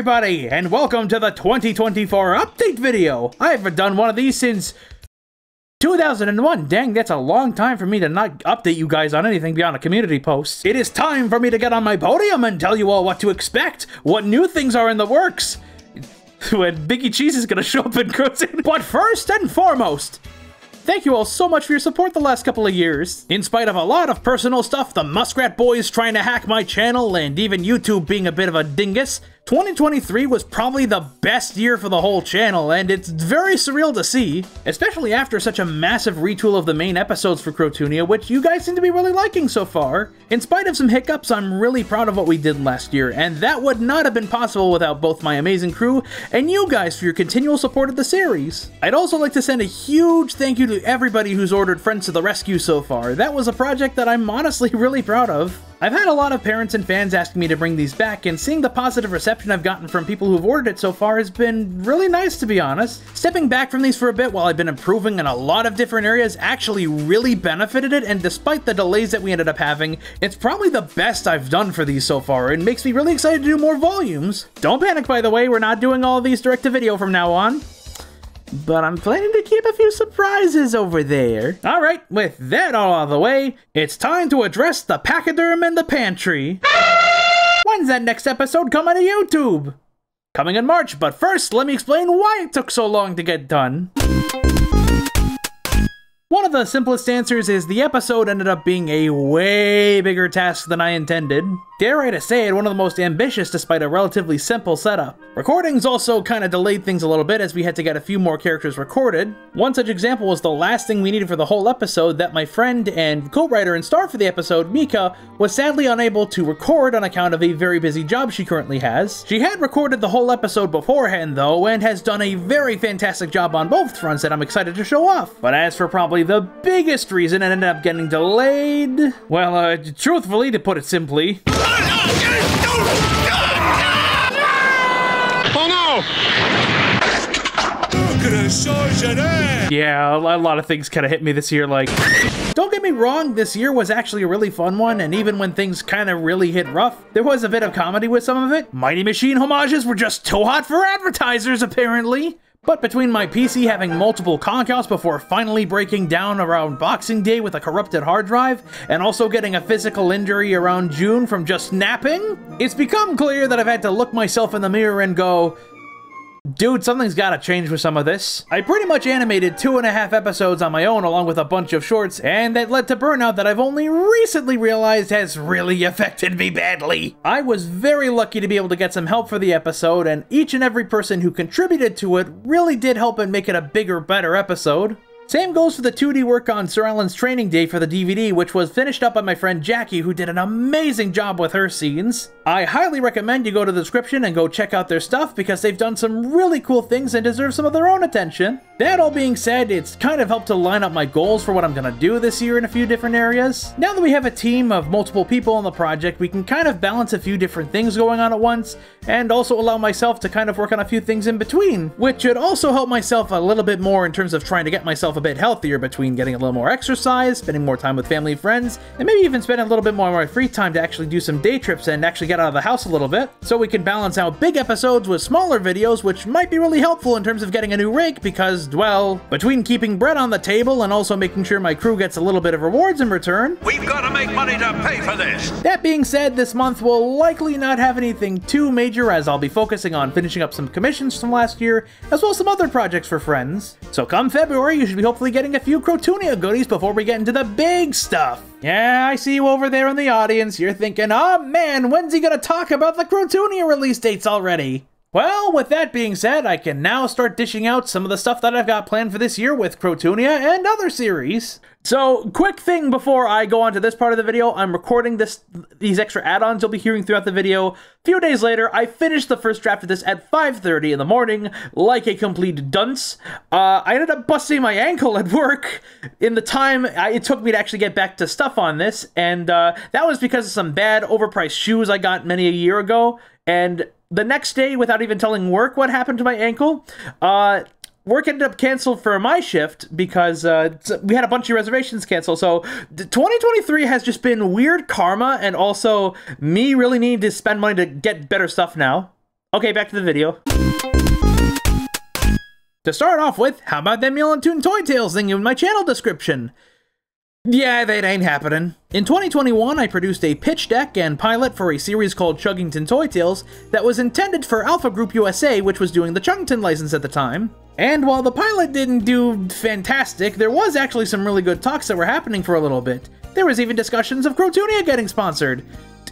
everybody, and welcome to the 2024 update video. I haven't done one of these since 2001. Dang, that's a long time for me to not update you guys on anything beyond a community post. It is time for me to get on my podium and tell you all what to expect, what new things are in the works, when Biggie Cheese is gonna show up in Croton. But first and foremost, thank you all so much for your support the last couple of years. In spite of a lot of personal stuff, the Muskrat Boys trying to hack my channel, and even YouTube being a bit of a dingus, 2023 was probably the best year for the whole channel, and it's very surreal to see, especially after such a massive retool of the main episodes for Crotonia, which you guys seem to be really liking so far. In spite of some hiccups, I'm really proud of what we did last year, and that would not have been possible without both my amazing crew and you guys for your continual support of the series. I'd also like to send a huge thank you to everybody who's ordered Friends to the Rescue so far. That was a project that I'm honestly really proud of. I've had a lot of parents and fans asking me to bring these back, and seeing the positive reception I've gotten from people who've ordered it so far has been really nice, to be honest. Stepping back from these for a bit while I've been improving in a lot of different areas actually really benefited it, and despite the delays that we ended up having, it's probably the best I've done for these so far, and makes me really excited to do more volumes. Don't panic, by the way, we're not doing all of these direct to video from now on, but I'm planning to keep a few surprises over there. Alright, with that all out of the way, it's time to address the pachyderm in the pantry. When's that next episode coming to YouTube? Coming in March, but first, let me explain why it took so long to get done. One of the simplest answers is the episode ended up being a way bigger task than I intended. Dare I to say it, one of the most ambitious despite a relatively simple setup. Recordings also kind of delayed things a little bit as we had to get a few more characters recorded. One such example was the last thing we needed for the whole episode that my friend and co-writer and star for the episode, Mika, was sadly unable to record on account of a very busy job she currently has. She had recorded the whole episode beforehand though, and has done a very fantastic job on both fronts that I'm excited to show off. But as for probably the biggest reason it ended up getting delayed, well, truthfully, to put it simply, yeah, a lot of things kind of hit me this year, like, don't get me wrong, this year was actually a really fun one, and even when things kind of really hit rough, there was a bit of comedy with some of it. Mighty Machine homages were just too hot for advertisers, apparently. But between my PC having multiple conk-outs before finally breaking down around Boxing Day with a corrupted hard drive, and also getting a physical injury around June from just napping, it's become clear that I've had to look myself in the mirror and go, dude, something's gotta change with some of this. I pretty much animated 2.5 episodes on my own along with a bunch of shorts, and that led to burnout that I've only recently realized has really affected me badly. I was very lucky to be able to get some help for the episode, and each and every person who contributed to it really did help and make it a bigger, better episode. Same goes for the 2D work on Sir Alan's training day for the DVD, which was finished up by my friend Jackie, who did an amazing job with her scenes. I highly recommend you go to the description and go check out their stuff because they've done some really cool things and deserve some of their own attention. That all being said, it's kind of helped to line up my goals for what I'm gonna do this year in a few different areas. Now that we have a team of multiple people on the project, we can kind of balance a few different things going on at once, and also allow myself to kind of work on a few things in between, which should also help myself a little bit more in terms of trying to get myself a bit healthier between getting a little more exercise, spending more time with family and friends, and maybe even spending a little bit more of my free time to actually do some day trips and actually get out of the house a little bit, so we can balance out big episodes with smaller videos, which might be really helpful in terms of getting a new rig because, well, between keeping bread on the table and also making sure my crew gets a little bit of rewards in return, we've got to make money to pay for this. That being said, this month will likely not have anything too major as I'll be focusing on finishing up some commissions from last year, as well as some other projects for friends. So come February, you should be hopefully getting a few Crotonia goodies before we get into the big stuff. Yeah, I see you over there in the audience. You're thinking, oh man, when's he gonna talk about the Crotonia release dates already? Well, with that being said, I can now start dishing out some of the stuff that I've got planned for this year with Crotonia and other series. So, quick thing before I go on to this part of the video, I'm recording these extra add-ons you'll be hearing throughout the video. A few days later, I finished the first draft of this at 5:30 in the morning, like a complete dunce. I ended up busting my ankle at work in the time it took me to actually get back to stuff on this, and that was because of some bad overpriced shoes I got many a year ago, and the next day, without even telling work what happened to my ankle, work ended up canceled for my shift because we had a bunch of reservations canceled. So 2023 has just been weird karma, and also me really needing to spend money to get better stuff now. Okay, back to the video. To start off with, how about them Milantoon Toy Tales thing in my channel description? Yeah, that ain't happening. In 2021, I produced a pitch deck and pilot for a series called Chuggington Toy Tales that was intended for Alpha Group USA, which was doing the Chuggington license at the time. And while the pilot didn't do fantastic, there was actually some really good talks that were happening for a little bit. There was even discussions of Crotoonia getting sponsored.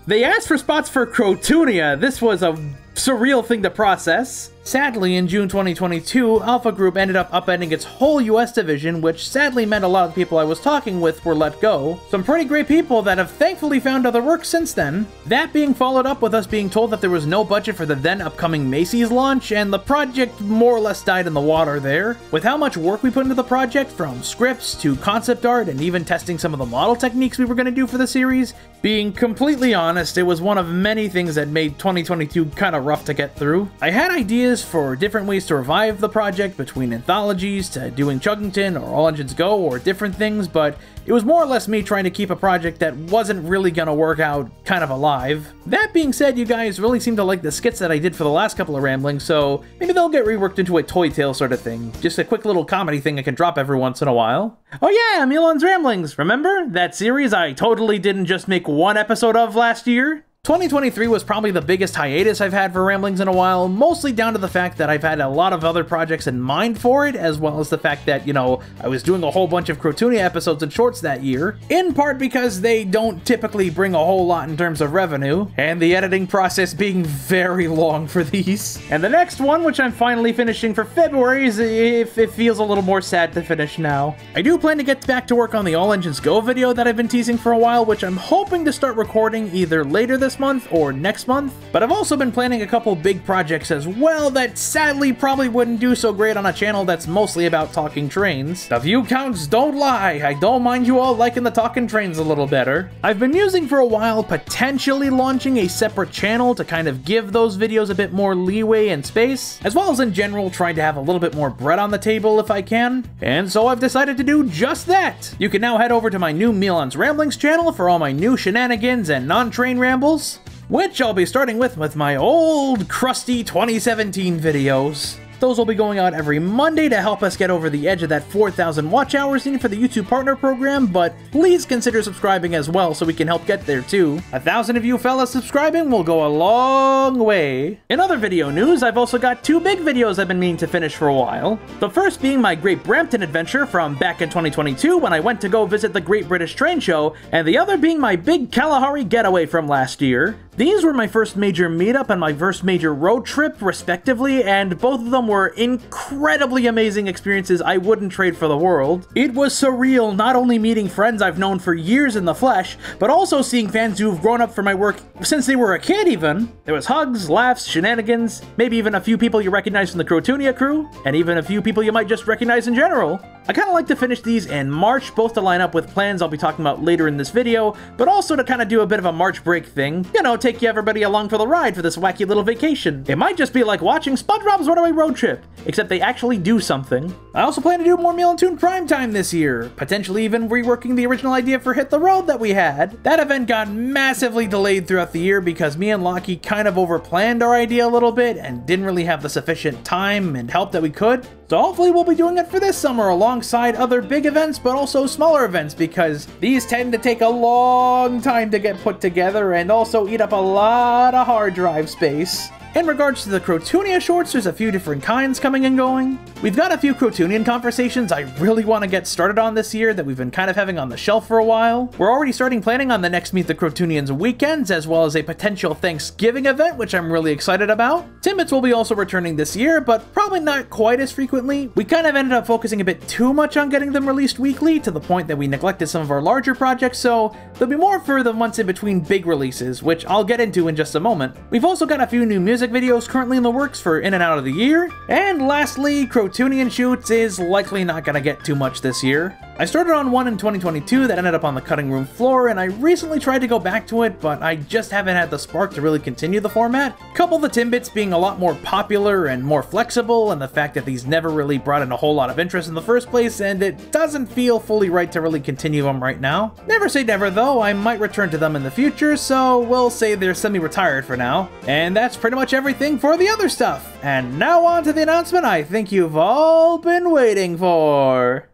They asked for spots for Crotoonia. This was a surreal thing to process. Sadly, in June 2022, Alpha Group ended up upending its whole US division, which sadly meant a lot of the people I was talking with were let go. Some pretty great people that have thankfully found other work since then. That being followed up with us being told that there was no budget for the then upcoming Macy's launch, and the project more or less died in the water there. With how much work we put into the project, from scripts to concept art and even testing some of the model techniques we were going to do for the series, being completely honest, it was one of many things that made 2022 kind of rough to get through. I had ideas for different ways to revive the project, between anthologies to doing Chuggington or All Engines Go or different things, but it was more or less me trying to keep a project that wasn't really gonna work out kind of alive. That being said, you guys really seem to like the skits that I did for the last couple of ramblings, so maybe they'll get reworked into a Toy Tale sort of thing. Just a quick little comedy thing I can drop every once in a while. Oh yeah, Milan's Ramblings! Remember? That series I totally didn't just make one episode of last year? 2023 was probably the biggest hiatus I've had for Ramblings in a while, mostly down to the fact that I've had a lot of other projects in mind for it, as well as the fact that, you know, I was doing a whole bunch of Crotoonia episodes and shorts that year, in part because they don't typically bring a whole lot in terms of revenue, and the editing process being very long for these. And the next one, which I'm finally finishing for February, is if it feels a little more sad to finish now. I do plan to get back to work on the All Engines Go video that I've been teasing for a while, which I'm hoping to start recording either later this month or next month, but I've also been planning a couple big projects as well that sadly probably wouldn't do so great on a channel that's mostly about talking trains. The view counts don't lie, I don't mind you all liking the talking trains a little better. I've been musing for a while potentially launching a separate channel to kind of give those videos a bit more leeway and space, as well as in general trying to have a little bit more bread on the table if I can, and so I've decided to do just that. You can now head over to my new Milan's Ramblings channel for all my new shenanigans and non-train rambles, which I'll be starting with my old crusty 2017 videos. Those will be going out every Monday to help us get over the edge of that 4,000 watch hours needed for the YouTube Partner Program, but please consider subscribing as well so we can help get there too. 1,000 of you fellas subscribing will go a long way. In other video news, I've also got two big videos I've been meaning to finish for a while. The first being my Great Brampton adventure from back in 2022 when I went to go visit the Great British Train Show, and the other being my big Kalahari getaway from last year. These were my first major meetup and my first major road trip, respectively, and both of them were incredibly amazing experiences I wouldn't trade for the world. It was surreal not only meeting friends I've known for years in the flesh, but also seeing fans who've grown up for my work since they were a kid even. There was hugs, laughs, shenanigans, maybe even a few people you recognize from the Crotoonia crew, and even a few people you might just recognize in general. I kind of like to finish these in March, both to line up with plans I'll be talking about later in this video, but also to kind of do a bit of a March break thing. You know, take everybody along for the ride for this wacky little vacation. It might just be like watching SpongeBob's Runaway Road Trip, except they actually do something. I also plan to do more Milantoon Primetime this year, potentially even reworking the original idea for Hit the Road that we had. That event got massively delayed throughout the year because me and Lockie kind of overplanned our idea a little bit and didn't really have the sufficient time and help that we could. So hopefully we'll be doing it for this summer alongside other big events, but also smaller events, because these tend to take a long time to get put together and also eat up a lot of hard drive space. In regards to the Crotoonia shorts, there's a few different kinds coming and going. We've got a few Crotoonian conversations I really want to get started on this year that we've been kind of having on the shelf for a while. We're already starting planning on the next Meet the Crotoonians weekends, as well as a potential Thanksgiving event, which I'm really excited about. Timbits will be also returning this year, but probably not quite as frequently. We kind of ended up focusing a bit too much on getting them released weekly, to the point that we neglected some of our larger projects, so there'll be more for the months in between big releases, which I'll get into in just a moment. We've also got a few new music videos currently in the works for in and out of the year. And lastly, Crotoonian shoots is likely not gonna get too much this year. I started on one in 2022 that ended up on the cutting room floor, and I recently tried to go back to it, but I just haven't had the spark to really continue the format. Couple the Timbits being a lot more popular and more flexible, and the fact that these never really brought in a whole lot of interest in the first place, and it doesn't feel fully right to really continue them right now. Never say never though, I might return to them in the future, so we'll say they're semi-retired for now. And that's pretty much much everything for the other stuff. And now on to the announcement I think you've all been waiting for.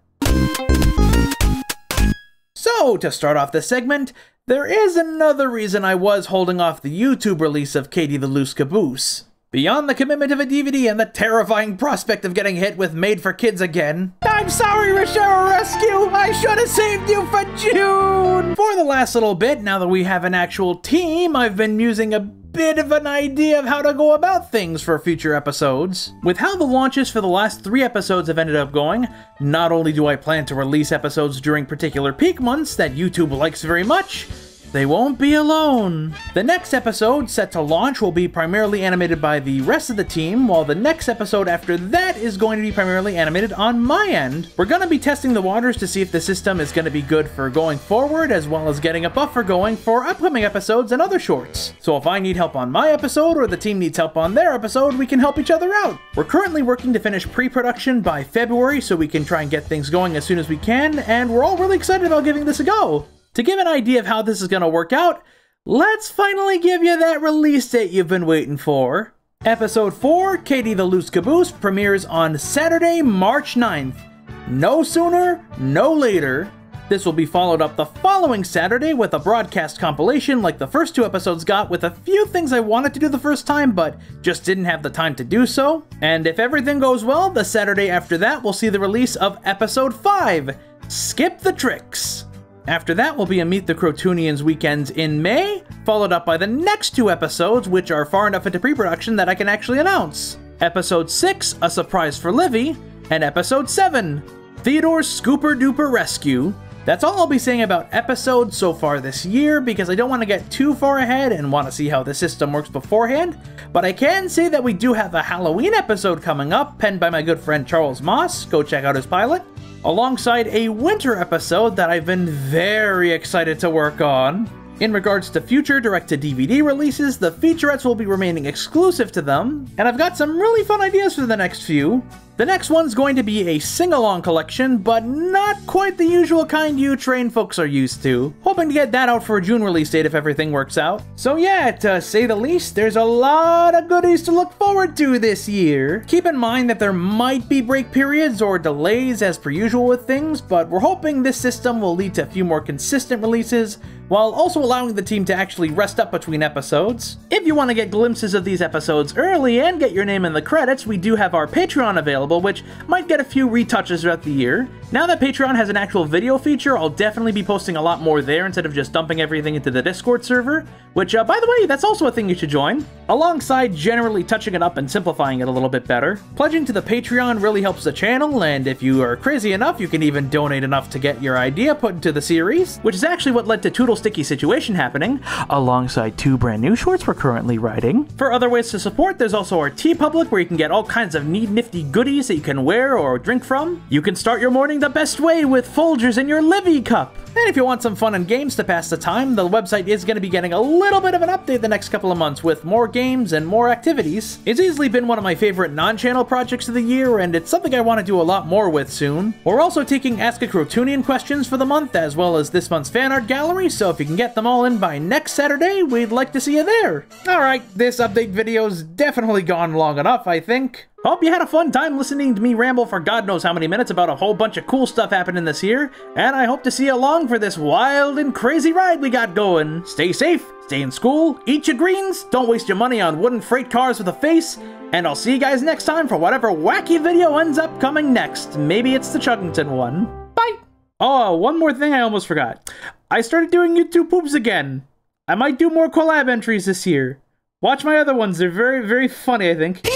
So, to start off this segment, there is another reason I was holding off the YouTube release of Ktie the Loose Caboose. Beyond the commitment of a DVD and the terrifying prospect of getting hit with Made for Kids again. I'm sorry, Rochelle Rescue! I should have saved you for June! For the last little bit, now that we have an actual team, I've been using a bit of an idea of how to go about things for future episodes. With how the launches for the last 3 episodes have ended up going, not only do I plan to release episodes during particular peak months that YouTube likes very much, they won't be alone. The next episode set to launch will be primarily animated by the rest of the team, while the next episode after that is going to be primarily animated on my end. We're going to be testing the waters to see if the system is going to be good for going forward, as well as getting a buffer going for upcoming episodes and other shorts. So if I need help on my episode or the team needs help on their episode, we can help each other out. We're currently working to finish pre-production by February so we can try and get things going as soon as we can, and we're all really excited about giving this a go. To give an idea of how this is going to work out, let's finally give you that release date you've been waiting for. Episode 4, Ktie the Loose Caboose, premieres on Saturday, March 9th. No sooner, no later. This will be followed up the following Saturday with a broadcast compilation like the first 2 episodes got, with a few things I wanted to do the first time but just didn't have the time to do so. And if everything goes well, the Saturday after that will see the release of Episode 5, Skip the Tricks. After that will be a Meet the Crotunians weekends in May, followed up by the next 2 episodes, which are far enough into pre-production that I can actually announce. Episode 6, A Surprise for Livy, and Episode 7, Theodore's Scooper Duper Rescue. That's all I'll be saying about episodes so far this year, because I don't want to get too far ahead and want to see how the system works beforehand, but I can say that we do have a Halloween episode coming up, penned by my good friend Charles Moss. Go check out his pilot. Alongside a winter episode that I've been very excited to work on. In regards to future direct-to-DVD releases, the featurettes will be remaining exclusive to them, and I've got some really fun ideas for the next few. The next one's going to be a sing-along collection, but not quite the usual kind you train folks are used to. Hoping to get that out for a June release date if everything works out. So yeah, to say the least, there's a lot of goodies to look forward to this year. Keep in mind that there might be break periods or delays as per usual with things, but we're hoping this system will lead to a few more consistent releases, while also allowing the team to actually rest up between episodes. If you want to get glimpses of these episodes early and get your name in the credits, we do have our Patreon available, which might get a few retouches throughout the year. Now that Patreon has an actual video feature, I'll definitely be posting a lot more there instead of just dumping everything into the Discord server, which, by the way, that's also a thing you should join. Alongside generally touching it up and simplifying it a little bit better. Pledging to the Patreon really helps the channel, and if you are crazy enough, you can even donate enough to get your idea put into the series, which is actually what led to Toodle Sticky Situation happening, alongside 2 brand new shorts we're currently writing. For other ways to support, there's also our TeePublic, where you can get all kinds of neat nifty goodies that you can wear or drink from. You can start your morning the best way with Folgers in your Livy cup. And if you want some fun and games to pass the time, the website is going to be getting a little bit of an update the next couple of months with more games and more activities. It's easily been one of my favorite non-channel projects of the year, and it's something I want to do a lot more with soon. We're also taking Ask a Crotunian questions for the month, as well as this month's fan art gallery, so if you can get them all in by next Saturday, we'd like to see you there. Alright, this update video's definitely gone long enough, I think. Hope you had a fun time listening to me ramble for God knows how many minutes about a whole bunch of cool stuff happening this year, and I hope to see you along for this wild and crazy ride we got going. Stay safe, stay in school, eat your greens, don't waste your money on wooden freight cars with a face, and I'll see you guys next time for whatever wacky video ends up coming next. Maybe it's the Chuggington one. Bye! Oh, one more thing I almost forgot. I started doing YouTube poops again. I might do more collab entries this year. Watch my other ones, they're very, very funny, I think.